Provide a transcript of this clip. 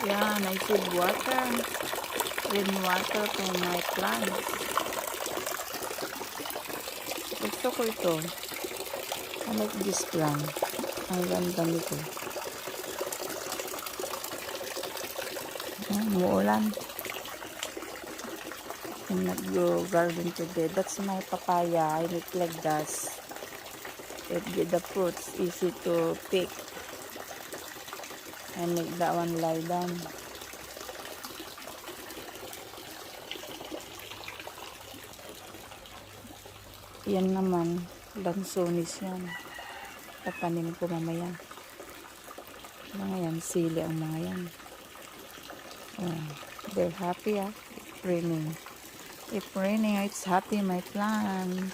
Yan, I should water. Rainwater for my plants. Gusto ko ito. I like this plant. Ang ganda nito. Umuulan. I'm not go garden today. That's my papaya. I make like this. The fruits easy to pick. I make that one lie down. Yan naman, lansonis yan. Tatanim ko mamaya. Mga yan, sili ang mga yan. Oh, they're happy If raining. If raining, it's happy my plants.